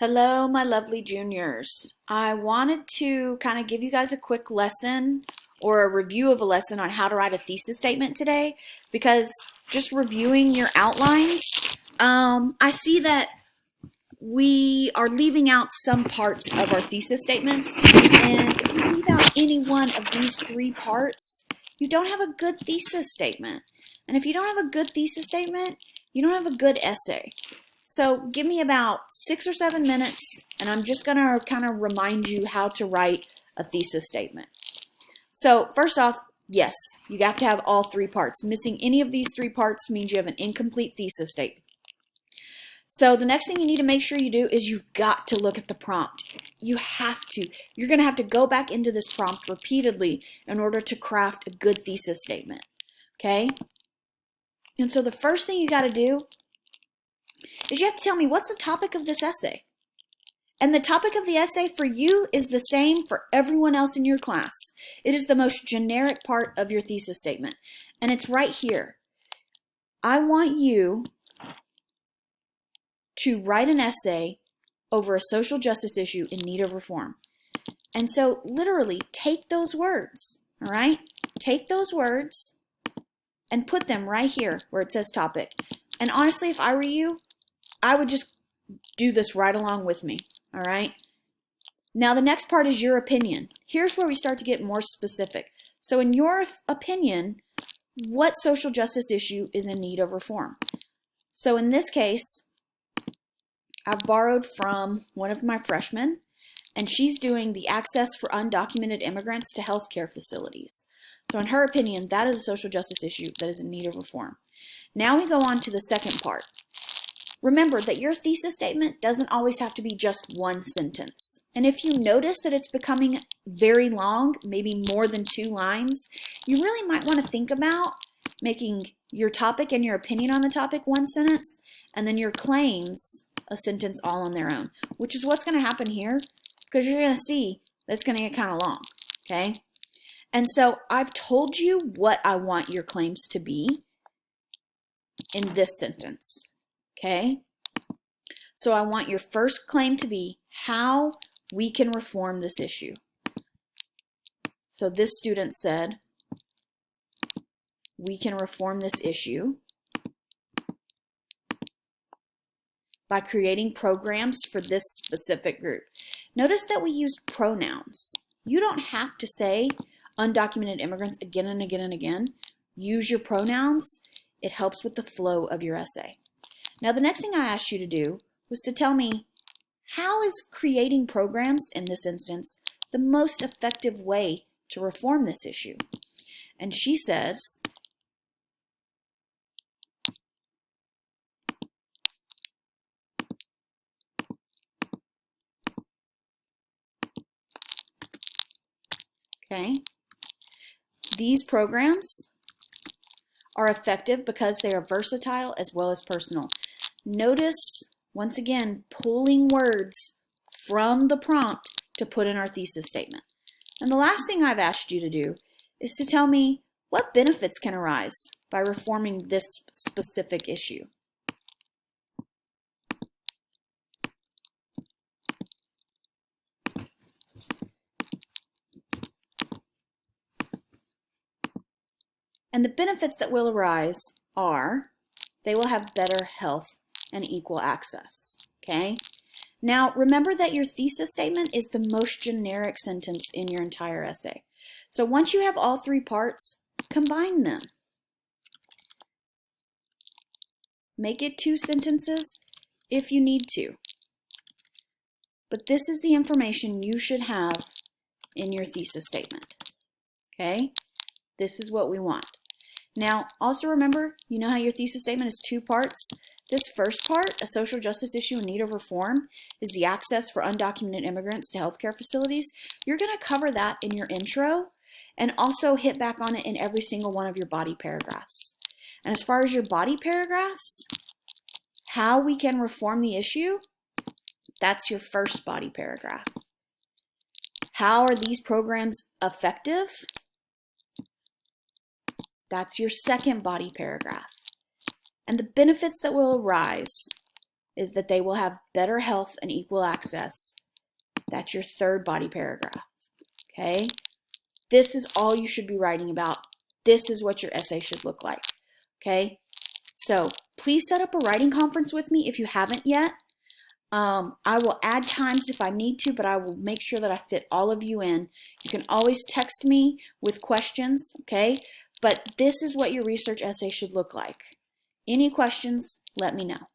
Hello, my lovely juniors. I wanted to kind of give you guys a quick lesson or a review of a lesson on how to write a thesis statement today because just reviewing your outlines, I see that we are leaving out some parts of our thesis statements, and if you leave out any one of these three parts, you don't have a good thesis statement. And if you don't have a good thesis statement, you don't have a good essay. So give me about 6 or 7 minutes, and I'm just going to kind of remind you how to write a thesis statement. So first off, yes, you have to have all three parts. Missing any of these three parts means you have an incomplete thesis statement. So the next thing you need to make sure you do is you've got to look at the prompt. You have to. You're going to have to go back into this prompt repeatedly in order to craft a good thesis statement. Okay? And so the first thing you got to do is you have to tell me, what's the topic of this essay? And the topic of the essay for you is the same for everyone else in your class. It is the most generic part of your thesis statement. And it's right here. I want you to write an essay over a social justice issue in need of reform. And so literally take those words, all right? Take those words and put them right here where it says topic. And honestly, if I were you, I would just do this right along with me, all right? Now, the next part is your opinion. Here's where we start to get more specific. So in your opinion, what social justice issue is in need of reform? So in this case, I've borrowed from one of my freshmen, and she's doing the access for undocumented immigrants to healthcare facilities. So in her opinion, that is a social justice issue that is in need of reform. Now we go on to the second part. Remember that your thesis statement doesn't always have to be just one sentence. And if you notice that it's becoming very long, maybe more than 2 lines, you really might want to think about making your topic and your opinion on the topic one sentence, and then your claims a sentence all on their own, which is what's going to happen here, because you're going to see that's going to get kind of long, okay? And so I've told you what I want your claims to be in this sentence. Okay, so I want your first claim to be how we can reform this issue. So this student said, we can reform this issue by creating programs for this specific group. Notice that we use pronouns. You don't have to say undocumented immigrants again and again and again. Use your pronouns. It helps with the flow of your essay. Now, the next thing I asked you to do was to tell me, how is creating programs, in this instance, the most effective way to reform this issue? And she says, okay, these programs are effective because they are versatile as well as personal. Notice, once again, pulling words from the prompt to put in our thesis statement. And the last thing I've asked you to do is to tell me what benefits can arise by reforming this specific issue. And the benefits that will arise are, they will have better health and equal access, okay? Now, remember that your thesis statement is the most generic sentence in your entire essay. So once you have all three parts, combine them. Make it 2 sentences if you need to. But this is the information you should have in your thesis statement, okay? This is what we want. Now, also remember, you know how your thesis statement is 2 parts? This first part, a social justice issue in need of reform, is the access for undocumented immigrants to healthcare facilities. You're going to cover that in your intro and also hit back on it in every single one of your body paragraphs. And as far as your body paragraphs, how we can reform the issue, that's your first body paragraph. How are these programs effective? That's your second body paragraph. And the benefits that will arise is that they will have better health and equal access. That's your third body paragraph. Okay? This is all you should be writing about. This is what your essay should look like. Okay? So please set up a writing conference with me if you haven't yet. I will add times if I need to, but I will make sure that I fit all of you in. You can always text me with questions, okay? But this is what your research essay should look like. Any questions, let me know.